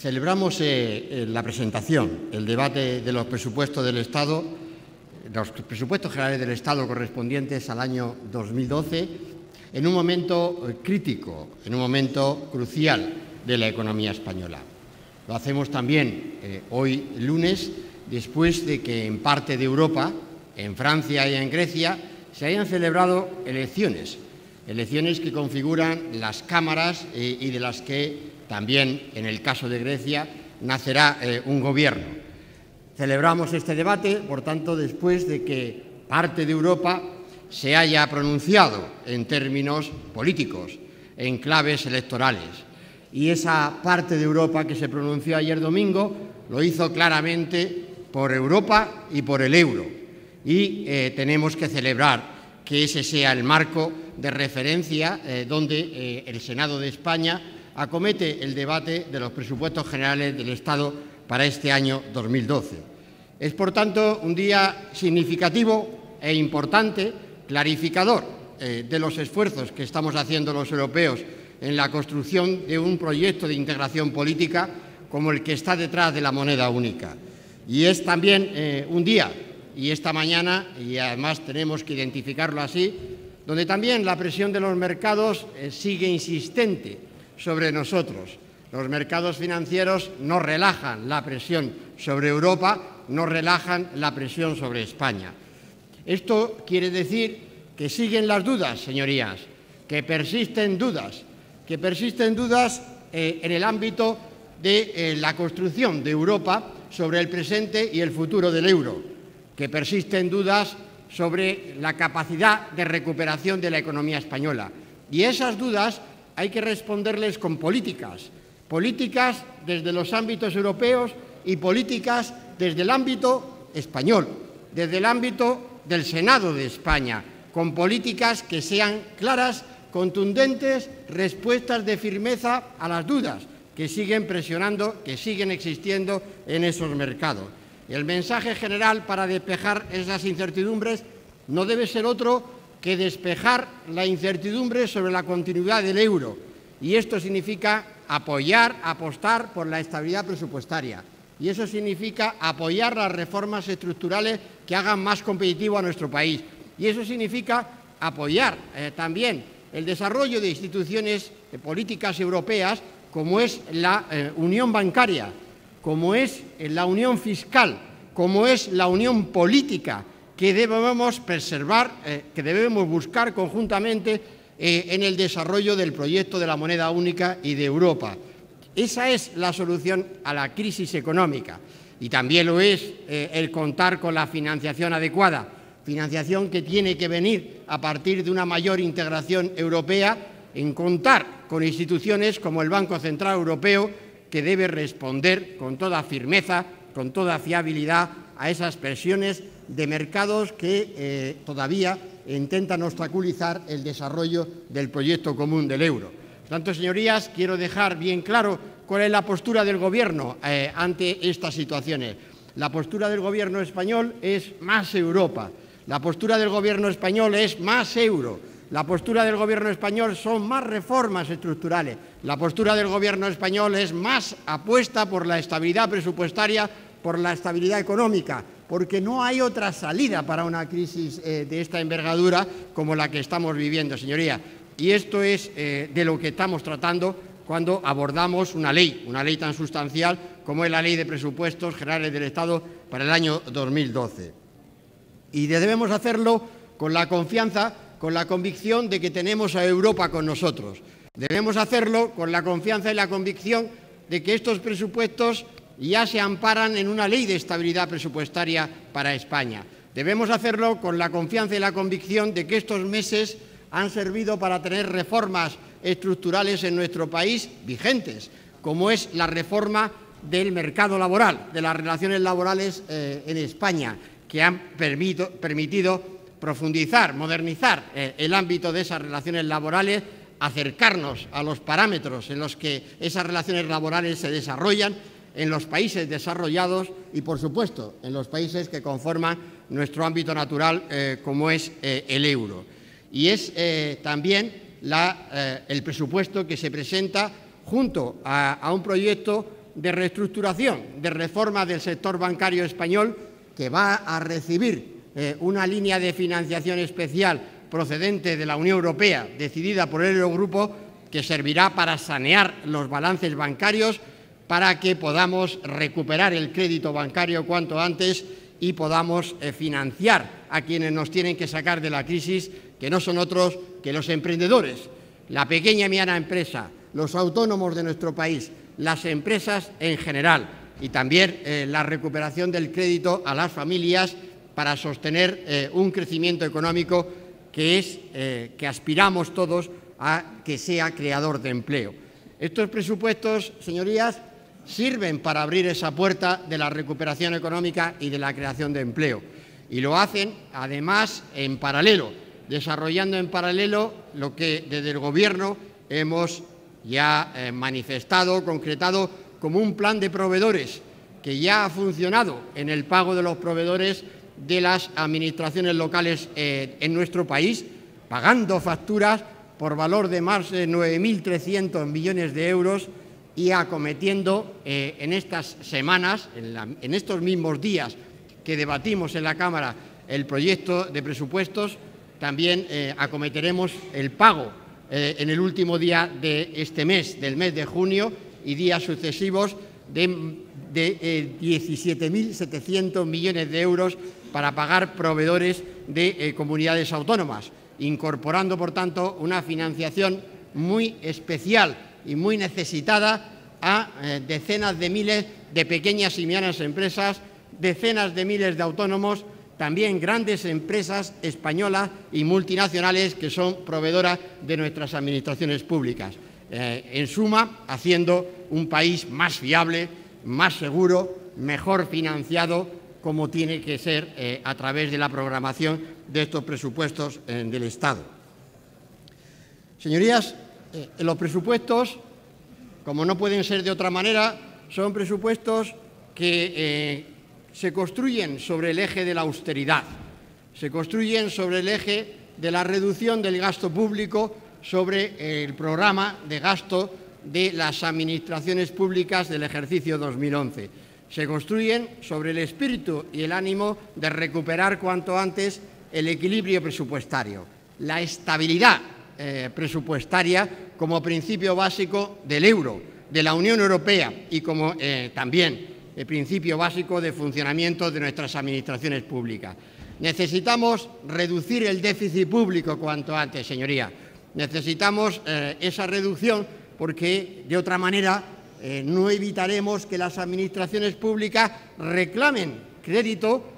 Celebramos la presentación, el debate de los presupuestos del Estado, los presupuestos generales del Estado correspondientes al año 2012, en un momento crítico, en un momento crucial de la economía española. Lo hacemos también hoy, lunes, después de que en parte de Europa, en Francia y en Grecia, se hayan celebrado elecciones que configuran las cámaras y de las que también, en el caso de Grecia, nacerá un gobierno. Celebramos este debate, por tanto, después de que parte de Europa se haya pronunciado en términos políticos, en claves electorales. Y esa parte de Europa que se pronunció ayer domingo lo hizo claramente por Europa y por el euro. Y tenemos que celebrar que ese sea el marco de referencia donde el Senado de España acomete el debate de los presupuestos generales del Estado para este año 2012. Es, por tanto, un día significativo e importante, clarificador de los esfuerzos que estamos haciendo los europeos en la construcción de un proyecto de integración política como el que está detrás de la moneda única. Y es también un día, y esta mañana, y además tenemos que identificarlo así, donde también la presión de los mercados sigue insistente sobre nosotros. Los mercados financieros no relajan la presión sobre Europa, no relajan la presión sobre España. Esto quiere decir que siguen las dudas, señorías, que persisten dudas en el ámbito de la construcción de Europa sobre el presente y el futuro del euro, que persisten dudas sobre la capacidad de recuperación de la economía española. Y esas dudas hay que responderles con políticas desde los ámbitos europeos y políticas desde el ámbito español, desde el ámbito del Senado de España, con políticas que sean claras, contundentes, respuestas de firmeza a las dudas que siguen presionando, que siguen existiendo en esos mercados. El mensaje general para despejar esas incertidumbres no debe ser otro que despejar la incertidumbre sobre la continuidad del euro. Y esto significa apostar por la estabilidad presupuestaria. Y eso significa apoyar las reformas estructurales que hagan más competitivo a nuestro país. Y eso significa apoyar también el desarrollo de instituciones políticas europeas como es la unión bancaria, como es la unión fiscal, como es la unión política, que debemos preservar, que debemos buscar conjuntamente en el desarrollo del proyecto de la moneda única y de Europa. Esa es la solución a la crisis económica y también lo es el contar con la financiación adecuada, financiación que tiene que venir a partir de una mayor integración europea, en contar con instituciones como el Banco Central Europeo, que debe responder con toda firmeza, con toda fiabilidad a esas presiones de mercados que todavía intentan obstaculizar el desarrollo del proyecto común del euro. Por tanto, señorías, quiero dejar bien claro cuál es la postura del Gobierno ante estas situaciones. La postura del Gobierno español es más Europa. La postura del Gobierno español es más euro. La postura del Gobierno español son más reformas estructurales. La postura del Gobierno español es más apuesta por la estabilidad presupuestaria, por la estabilidad económica, porque no hay otra salida para una crisis de esta envergadura como la que estamos viviendo, señoría. Y esto es de lo que estamos tratando cuando abordamos una ley tan sustancial como es la Ley de Presupuestos Generales del Estado para el año 2012. Y debemos hacerlo con la confianza, con la convicción de que tenemos a Europa con nosotros. Debemos hacerlo con la confianza y la convicción de que estos presupuestos ya se amparan en una ley de estabilidad presupuestaria para España. Debemos hacerlo con la confianza y la convicción de que estos meses han servido para tener reformas estructurales en nuestro país vigentes, como es la reforma del mercado laboral, de las relaciones laborales en España, que han permitido profundizar, modernizar el ámbito de esas relaciones laborales, acercarnos a los parámetros en los que esas relaciones laborales se desarrollan en los países desarrollados y, por supuesto, en los países que conforman nuestro ámbito natural, como es el euro. Y es también el presupuesto que se presenta junto a un proyecto de reestructuración, de reforma del sector bancario español, que va a recibir una línea de financiación especial procedente de la Unión Europea, decidida por el Eurogrupo, que servirá para sanear los balances bancarios, para que podamos recuperar el crédito bancario cuanto antes y podamos financiar a quienes nos tienen que sacar de la crisis, que no son otros que los emprendedores, la pequeña y mediana empresa, los autónomos de nuestro país, las empresas en general, y también la recuperación del crédito a las familias para sostener un crecimiento económico que aspiramos todos a que sea creador de empleo. Estos presupuestos, señorías, sirven para abrir esa puerta de la recuperación económica y de la creación de empleo. Y lo hacen, además, en paralelo, desarrollando en paralelo lo que desde el Gobierno hemos ya manifestado, concretado, como un plan de proveedores que ya ha funcionado en el pago de los proveedores de las administraciones locales en nuestro país, pagando facturas por valor de más de 9.300 millones de euros y acometiendo en estas semanas, en estos mismos días que debatimos en la Cámara el proyecto de presupuestos, también acometeremos el pago en el último día de este mes, del mes de junio, y días sucesivos de 17.700 millones de euros para pagar proveedores de comunidades autónomas, incorporando, por tanto, una financiación muy especial y muy necesitada a decenas de miles de pequeñas y medianas empresas, decenas de miles de autónomos, también grandes empresas españolas y multinacionales que son proveedoras de nuestras administraciones públicas. En suma, haciendo un país más fiable, más seguro, mejor financiado, como tiene que ser a través de la programación de estos presupuestos del Estado. Señorías, los presupuestos, como no pueden ser de otra manera, son presupuestos que se construyen sobre el eje de la austeridad, se construyen sobre el eje de la reducción del gasto público, sobre el programa de gasto de las administraciones públicas del ejercicio 2011. Se construyen sobre el espíritu y el ánimo de recuperar cuanto antes el equilibrio presupuestario, la estabilidad presupuestaria como principio básico del euro, de la Unión Europea y como también el principio básico de funcionamiento de nuestras administraciones públicas. Necesitamos reducir el déficit público cuanto antes, señoría. Necesitamos esa reducción porque, de otra manera, no evitaremos que las administraciones públicas reclamen crédito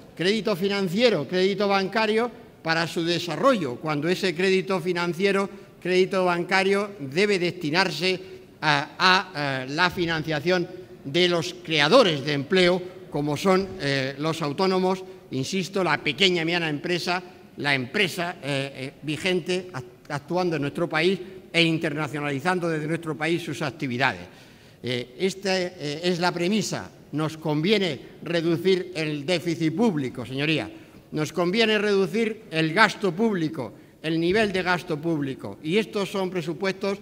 financiero, crédito bancario para su desarrollo, cuando ese crédito financiero, crédito bancario debe destinarse a la financiación de los creadores de empleo, como son los autónomos, insisto, la pequeña y mediana empresa, la empresa vigente actuando en nuestro país e internacionalizando desde nuestro país sus actividades. Esta es la premisa. Nos conviene reducir el déficit público, señoría. Nos conviene reducir el gasto público, el nivel de gasto público. Y estos son presupuestos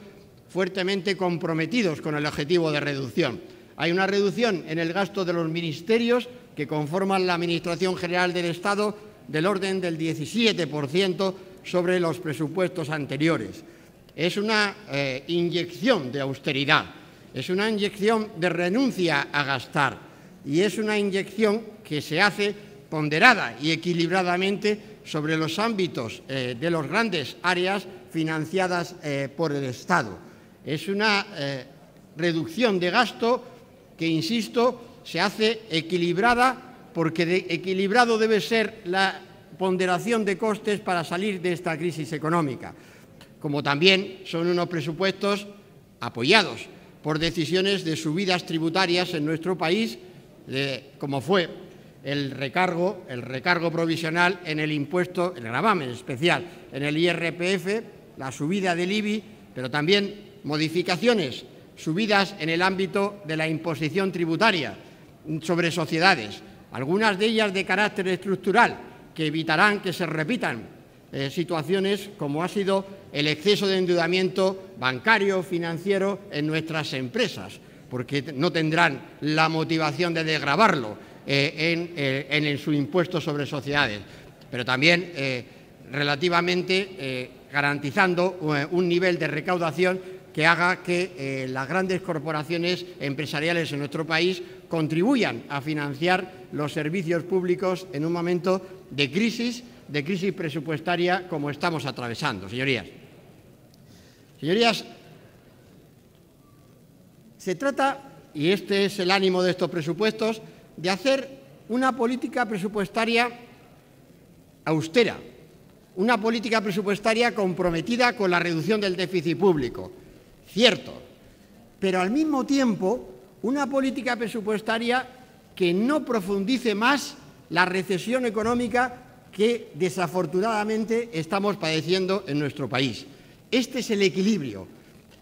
fuertemente comprometidos con el objetivo de reducción. Hay una reducción en el gasto de los ministerios que conforman la Administración General del Estado del orden del 17% sobre los presupuestos anteriores. Es una inyección de austeridad, es una inyección de renuncia a gastar y es una inyección que se hace ponderada y equilibradamente sobre los ámbitos de las grandes áreas financiadas por el Estado. Es una reducción de gasto que, insisto, se hace equilibrada porque equilibrado debe ser la ponderación de costes para salir de esta crisis económica, como también son unos presupuestos apoyados por decisiones de subidas tributarias en nuestro país, como fue el recargo provisional en el impuesto, el gravamen especial en el IRPF, la subida del IBI, pero también modificaciones, subidas en el ámbito de la imposición tributaria sobre sociedades, algunas de ellas de carácter estructural, que evitarán que se repitan situaciones como ha sido el exceso de endeudamiento bancario, financiero en nuestras empresas, porque no tendrán la motivación de desgravarlo en su impuesto sobre sociedades, pero también relativamente garantizando un nivel de recaudación que haga que las grandes corporaciones empresariales en nuestro país contribuyan a financiar los servicios públicos en un momento de crisis presupuestaria como estamos atravesando, señorías. Señorías, se trata, y este es el ánimo de estos presupuestos, de hacer una política presupuestaria austera, una política presupuestaria comprometida con la reducción del déficit público, cierto, pero al mismo tiempo una política presupuestaria que no profundice más la recesión económica que desafortunadamente estamos padeciendo en nuestro país. Este es el equilibrio,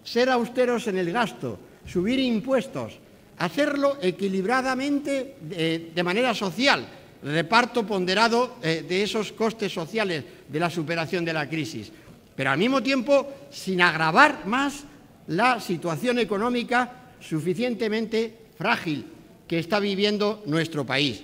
ser austeros en el gasto, subir impuestos, hacerlo equilibradamente de manera social, reparto ponderado de esos costes sociales de la superación de la crisis, pero al mismo tiempo sin agravar más la situación económica suficientemente frágil que está viviendo nuestro país.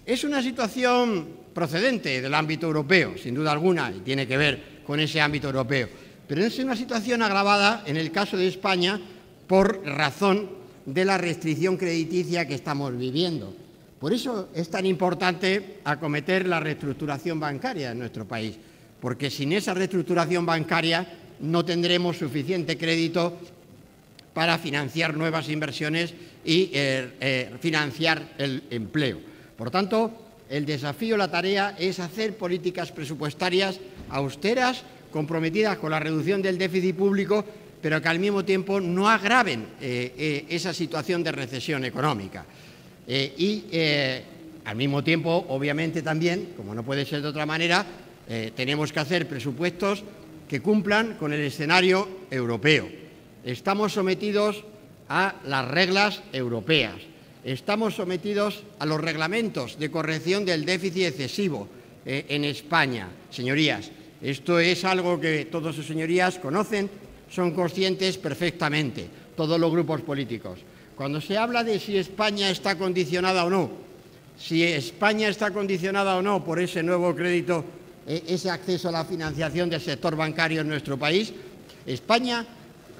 Es una situación procedente del ámbito europeo, sin duda alguna, y tiene que ver con ese ámbito europeo, pero es una situación agravada en el caso de España por razón de la restricción crediticia que estamos viviendo. Por eso es tan importante acometer la reestructuración bancaria en nuestro país, porque sin esa reestructuración bancaria no tendremos suficiente crédito para financiar nuevas inversiones y financiar el empleo. Por tanto, el desafío, la tarea es hacer políticas presupuestarias austeras, comprometidas con la reducción del déficit público, pero que al mismo tiempo no agraven esa situación de recesión económica. Al mismo tiempo, obviamente también, como no puede ser de otra manera, tenemos que hacer presupuestos que cumplan con el escenario europeo. Estamos sometidos a las reglas europeas, estamos sometidos a los reglamentos de corrección del déficit excesivo en España. Señorías, esto es algo que todas sus señorías conocen, son conscientes perfectamente, todos los grupos políticos. Cuando se habla de si España está condicionada o no, por ese nuevo crédito, ese acceso a la financiación del sector bancario en nuestro país, España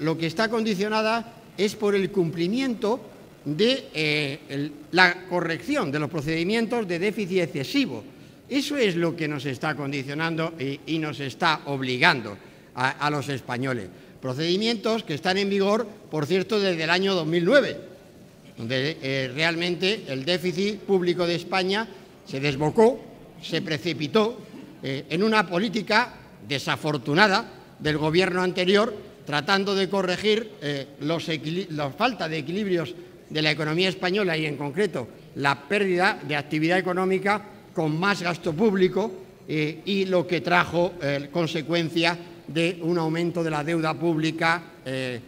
lo que está condicionada es por el cumplimiento de la corrección de los procedimientos de déficit excesivo. Eso es lo que nos está condicionando y nos está obligando a los españoles. Procedimientos que están en vigor, por cierto, desde el año 2009, donde realmente el déficit público de España se desbocó, se precipitó en una política desafortunada del Gobierno anterior, tratando de corregir la falta de equilibrios de la economía española y, en concreto, la pérdida de actividad económica con más gasto público y lo que trajo consecuencia de un aumento de la deuda pública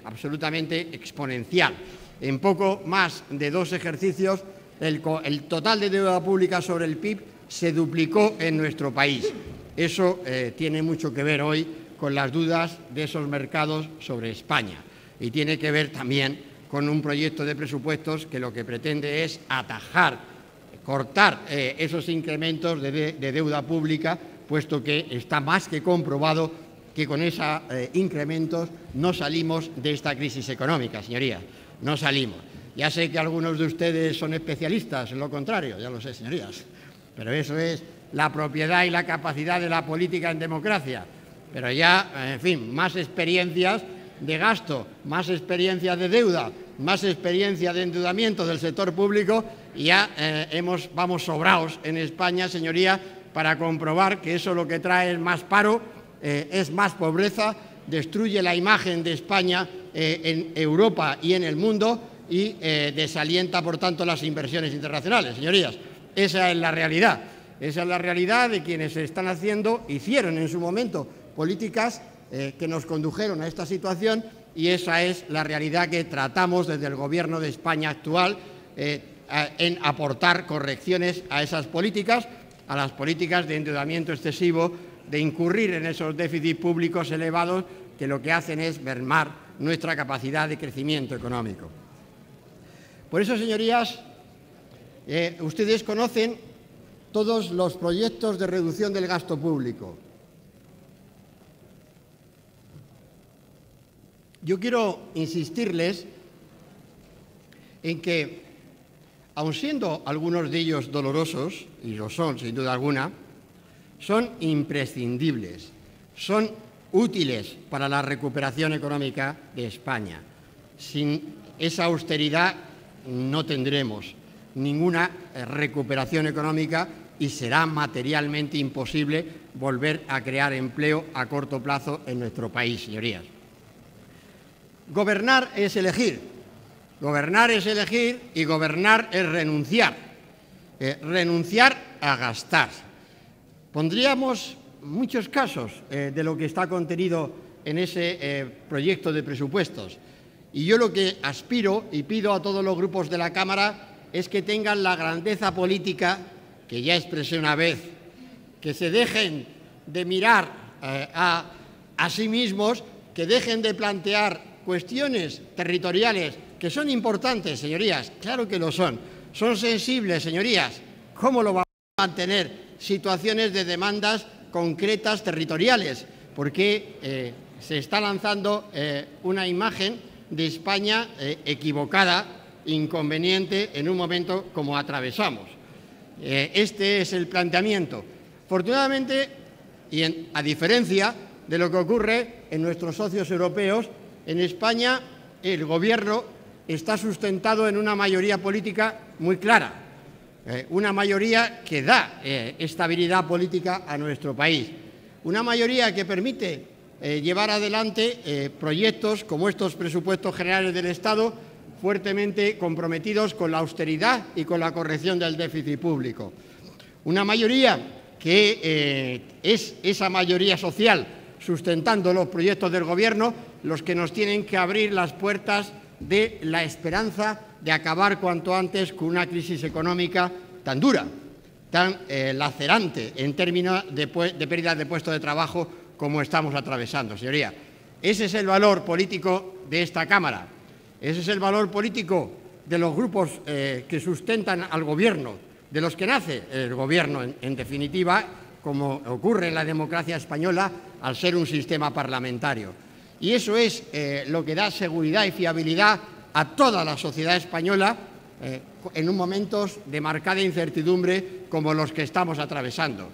absolutamente exponencial. En poco más de 2 ejercicios, el total de deuda pública sobre el PIB se duplicó en nuestro país. Eso tiene mucho que ver hoy con las dudas de esos mercados sobre España y tiene que ver también con un proyecto de presupuestos que lo que pretende es atajar, cortar esos incrementos de deuda pública, puesto que está más que comprobado que con esos incrementos no salimos de esta crisis económica, señorías, no salimos. Ya sé que algunos de ustedes son especialistas en lo contrario, ya lo sé, señorías, pero eso es la propiedad y la capacidad de la política en democracia. Pero ya, en fin, más experiencias de gasto, más experiencias de deuda, más experiencia de endeudamiento del sector público y ya vamos sobrados en España, señoría, para comprobar que eso lo que trae es más paro, es más pobreza, destruye la imagen de España en Europa y en el mundo y desalienta, por tanto, las inversiones internacionales. Señorías, esa es la realidad. Esa es la realidad de quienes hicieron en su momento políticas que nos condujeron a esta situación y esa es la realidad que tratamos desde el Gobierno de España actual en aportar correcciones a esas políticas, a las políticas de endeudamiento excesivo, de incurrir en esos déficits públicos elevados que lo que hacen es mermar nuestra capacidad de crecimiento económico. Por eso, señorías, ustedes conocen todos los proyectos de reducción del gasto público. Yo quiero insistirles en que, aun siendo algunos de ellos dolorosos, y lo son sin duda alguna, son imprescindibles, son útiles para la recuperación económica de España. Sin esa austeridad no tendremos ninguna recuperación económica y será materialmente imposible volver a crear empleo a corto plazo en nuestro país, señorías. Gobernar es elegir. Gobernar es elegir y gobernar es renunciar. Renunciar a gastar. Pondríamos muchos casos de lo que está contenido en ese proyecto de presupuestos. Y yo lo que aspiro y pido a todos los grupos de la Cámara es que tengan la grandeza política, que ya expresé una vez, que se dejen de mirar a sí mismos, que dejen de plantear cuestiones territoriales que son importantes, señorías, claro que lo son sensibles, señorías. ¿Cómo lo vamos a mantener situaciones de demandas concretas territoriales? Porque se está lanzando una imagen de España equivocada, inconveniente, en un momento como atravesamos. Este es el planteamiento. Afortunadamente, y a diferencia de lo que ocurre en nuestros socios europeos, en España el Gobierno está sustentado en una mayoría política muy clara, una mayoría que da estabilidad política a nuestro país, una mayoría que permite llevar adelante proyectos como estos presupuestos generales del Estado, fuertemente comprometidos con la austeridad y con la corrección del déficit público. Una mayoría que es esa mayoría social sustentando los proyectos del Gobierno los que nos tienen que abrir las puertas de la esperanza de acabar cuanto antes con una crisis económica tan dura, tan lacerante en términos de pérdidas de puestos de trabajo como estamos atravesando, señoría. Ese es el valor político de esta Cámara, ese es el valor político de los grupos que sustentan al Gobierno, de los que nace el Gobierno, en definitiva, como ocurre en la democracia española, al ser un sistema parlamentario. Y eso es lo que da seguridad y fiabilidad a toda la sociedad española en momentos de marcada incertidumbre como los que estamos atravesando.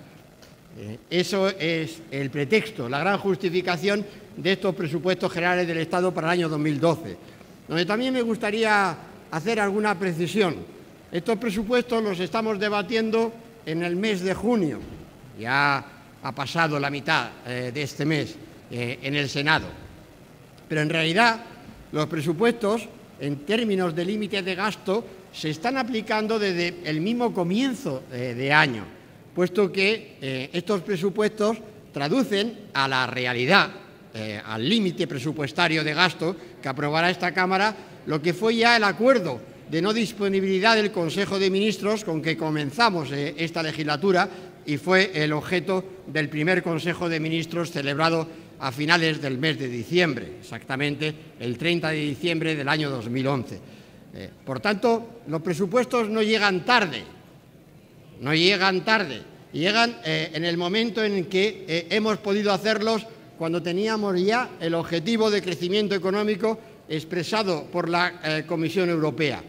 Eso es el pretexto, la gran justificación de estos presupuestos generales del Estado para el año 2012, donde también me gustaría hacer alguna precisión. Estos presupuestos los estamos debatiendo en el mes de junio, ya ha pasado la mitad de este mes en el Senado. Pero en realidad los presupuestos, en términos de límite de gasto, se están aplicando desde el mismo comienzo de año, puesto que estos presupuestos traducen a la realidad, al límite presupuestario de gasto que aprobará esta Cámara, lo que fue ya el acuerdo de no disponibilidad del Consejo de Ministros con que comenzamos esta legislatura y fue el objeto del primer Consejo de Ministros celebrado a finales del mes de diciembre, exactamente el 30 de diciembre del año 2011. Por tanto, los presupuestos no llegan tarde, llegan en el momento en que hemos podido hacerlos cuando teníamos ya el objetivo de crecimiento económico expresado por la Comisión Europea.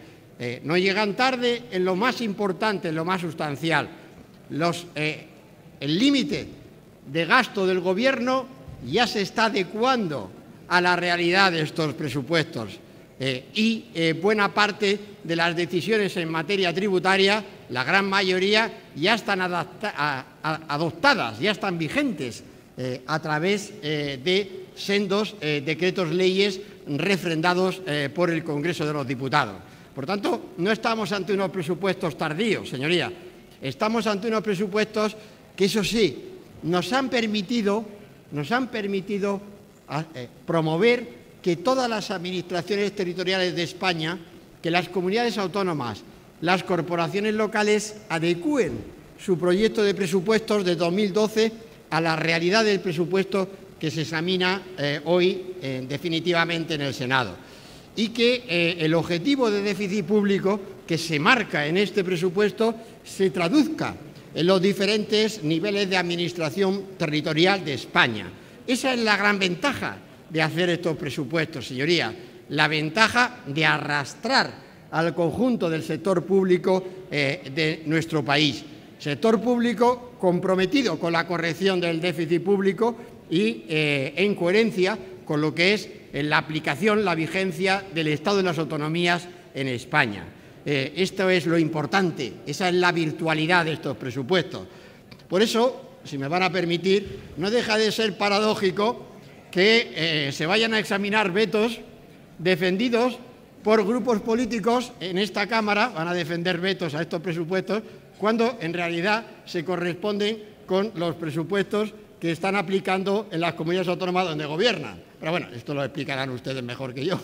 No llegan tarde en lo más importante, en lo más sustancial. El límite de gasto del Gobierno ya se está adecuando a la realidad de estos presupuestos y buena parte de las decisiones en materia tributaria, la gran mayoría, ya están adoptadas, ya están vigentes a través de sendos decretos leyes refrendados por el Congreso de los Diputados. Por tanto, no estamos ante unos presupuestos tardíos, señoría. Estamos ante unos presupuestos que, eso sí, nos han permitido promover que todas las administraciones territoriales de España, que las comunidades autónomas, las corporaciones locales adecúen su proyecto de presupuestos de 2012 a la realidad del presupuesto que se examina hoy definitivamente en el Senado. y que el objetivo de déficit público que se marca en este presupuesto se traduzca en los diferentes niveles de administración territorial de España. Esa es la gran ventaja de hacer estos presupuestos, señorías, la ventaja de arrastrar al conjunto del sector público de nuestro país. Sector público comprometido con la corrección del déficit público y en coherencia con lo que es la aplicación, la vigencia del Estado de las autonomías en España. Esto es lo importante, esa es la virtualidad de estos presupuestos. Por eso, si me van a permitir, no deja de ser paradójico que se vayan a examinar vetos defendidos por grupos políticos en esta Cámara, van a defender vetos a estos presupuestos, cuando en realidad se corresponden con los presupuestos que están aplicando en las comunidades autónomas donde gobiernan. Pero bueno, esto lo explicarán ustedes mejor que yo,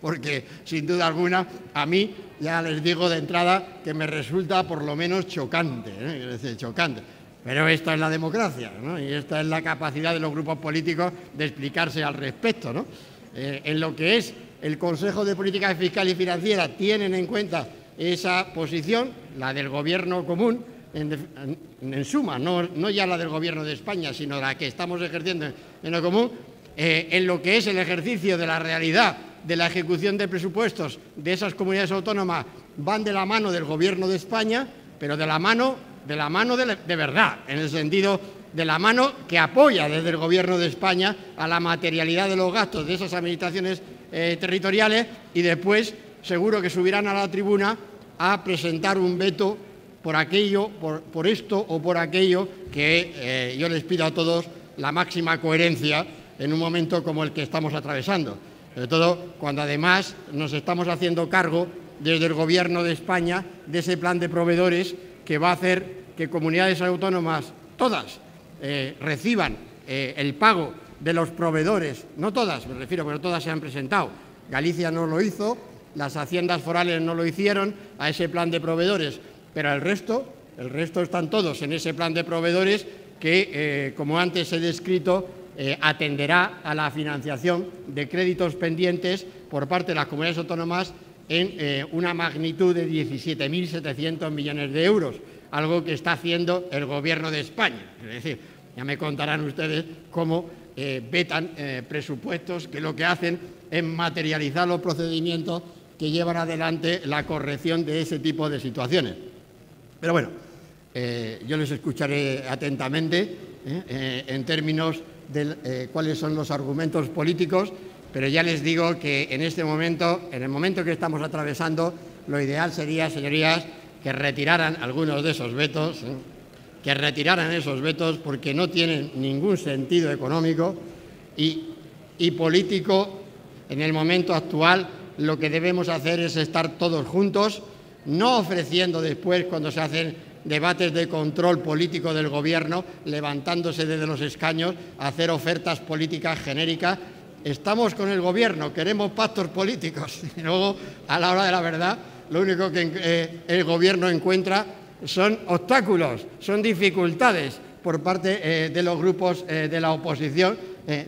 porque sin duda alguna a mí ya les digo de entrada que me resulta por lo menos chocante, es decir, chocante. Pero esta es la democracia, ¿no? Y esta es la capacidad de los grupos políticos de explicarse al respecto, ¿no? En lo que es el Consejo de Política Fiscal y Financiera tienen en cuenta esa posición, la del Gobierno común, en suma, no ya la del Gobierno de España, sino la que estamos ejerciendo en lo común, en lo que es el ejercicio de la realidad de la ejecución de presupuestos de esas comunidades autónomas, van de la mano del Gobierno de España, pero de la mano de verdad, en el sentido de la mano que apoya desde el Gobierno de España a la materialidad de los gastos de esas administraciones territoriales, y después seguro que subirán a la tribuna a presentar un veto por aquello, por esto o por aquello, que yo les pido a todos la máxima coherencia en un momento como el que estamos atravesando, sobre todo cuando además nos estamos haciendo cargo desde el Gobierno de España de ese plan de proveedores que va a hacer que comunidades autónomas, todas, reciban el pago de los proveedores, no todas, me refiero, pero todas se han presentado. Galicia no lo hizo, las haciendas forales no lo hicieron a ese plan de proveedores, pero el resto están todos en ese plan de proveedores que, como antes he descrito, atenderá a la financiación de créditos pendientes por parte de las comunidades autónomas en una magnitud de 17.700 millones de euros, algo que está haciendo el Gobierno de España. Es decir, ya me contarán ustedes cómo vetan presupuestos que lo que hacen es materializar los procedimientos que llevan adelante la corrección de ese tipo de situaciones. Pero bueno, yo les escucharé atentamente en términos de cuáles son los argumentos políticos, pero ya les digo que en este momento, en el momento que estamos atravesando, lo ideal sería, señorías, que retiraran algunos de esos vetos, que retiraran esos vetos, porque no tienen ningún sentido económico y político. En el momento actual lo que debemos hacer es estar todos juntos, no ofreciendo después, cuando se hacen debates de control político del Gobierno, levantándose desde los escaños a hacer ofertas políticas genéricas. Estamos con el Gobierno, queremos pactos políticos, y luego, a la hora de la verdad, lo único que el Gobierno encuentra son obstáculos, son dificultades por parte de los grupos de la oposición.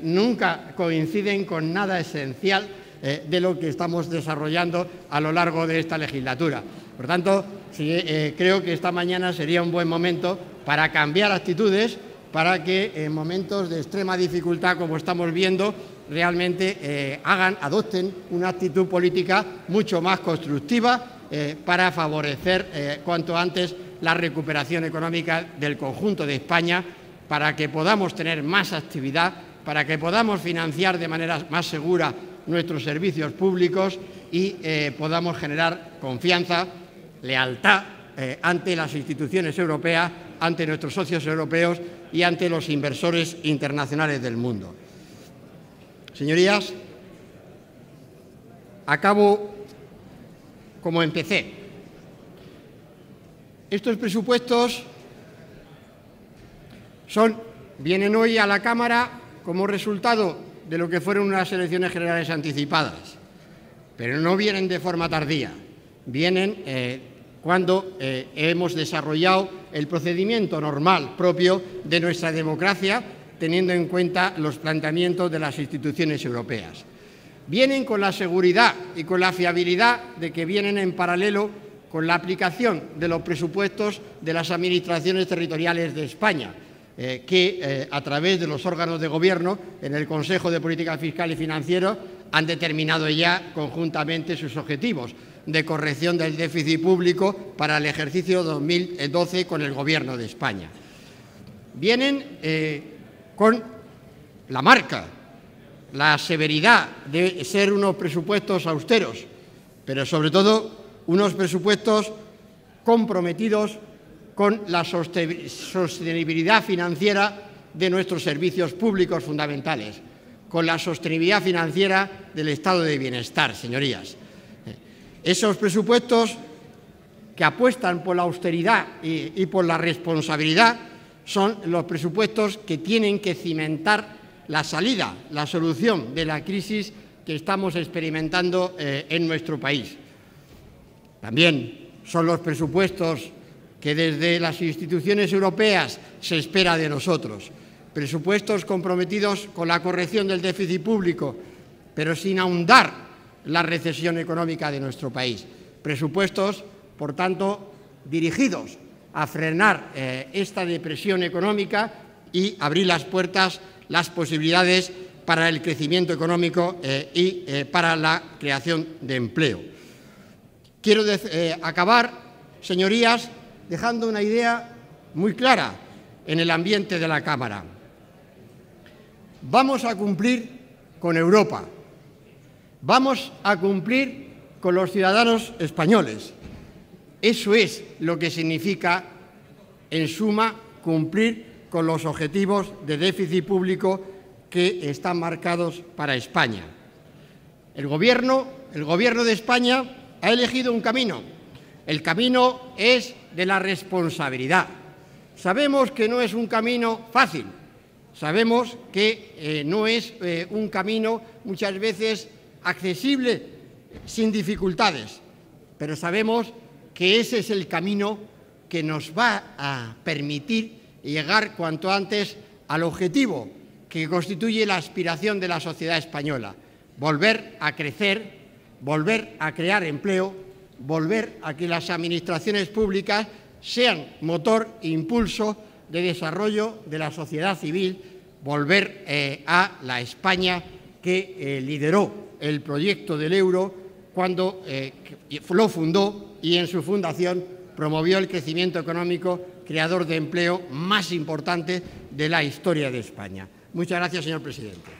Nunca coinciden con nada esencial de lo que estamos desarrollando a lo largo de esta legislatura. Por tanto, creo que esta mañana sería un buen momento para cambiar actitudes, para que en momentos de extrema dificultad, como estamos viendo, realmente adopten una actitud política mucho más constructiva para favorecer cuanto antes la recuperación económica del conjunto de España, para que podamos tener más actividad, para que podamos financiar de manera más segura nuestros servicios públicos y podamos generar confianza, lealtad ante las instituciones europeas, ante nuestros socios europeos y ante los inversores internacionales del mundo. Señorías, acabo como empecé. Estos presupuestos vienen hoy a la Cámara como resultado de lo que fueron unas elecciones generales anticipadas, pero no vienen de forma tardía, vienen cuando hemos desarrollado el procedimiento normal propio de nuestra democracia, teniendo en cuenta los planteamientos de las instituciones europeas. vienen con la seguridad y con la fiabilidad de que vienen en paralelo con la aplicación de los presupuestos de las administraciones territoriales de España, que a través de los órganos de gobierno en el Consejo de Política Fiscal y Financiera han determinado ya conjuntamente sus objetivos de corrección del déficit público para el ejercicio 2012 con el Gobierno de España. Vienen con la marca, la severidad de ser unos presupuestos austeros, pero sobre todo unos presupuestos comprometidos con la sostenibilidad financiera de nuestros servicios públicos fundamentales, con la sostenibilidad financiera del estado de bienestar, señorías. Esos presupuestos que apuestan por la austeridad y por la responsabilidad son los presupuestos que tienen que cimentar la salida, la solución de la crisis que estamos experimentando en nuestro país. También son los presupuestos que desde las instituciones europeas se espera de nosotros. Presupuestos comprometidos con la corrección del déficit público, pero sin ahondar la recesión económica de nuestro país. Presupuestos, por tanto, dirigidos a frenar esta depresión económica y abrir las puertas, las posibilidades para el crecimiento económico y para la creación de empleo. Quiero acabar, señorías, dejando una idea muy clara en el ambiente de la Cámara. Vamos a cumplir con Europa, vamos a cumplir con los ciudadanos españoles. Eso es lo que significa, en suma, cumplir con los objetivos de déficit público que están marcados para España. El Gobierno de España ha elegido un camino. El camino es de la responsabilidad. Sabemos que no es un camino fácil, sabemos que no es un camino muchas veces accesible sin dificultades, pero sabemos que ese es el camino que nos va a permitir llegar cuanto antes al objetivo que constituye la aspiración de la sociedad española: volver a crecer, volver a crear empleo, volver a que las administraciones públicas sean motor e impulso de desarrollo de la sociedad civil, volver a la España que lideró el proyecto del euro cuando lo fundó y en su fundación promovió el crecimiento económico creador de empleo más importante de la historia de España. Muchas gracias, señor presidente.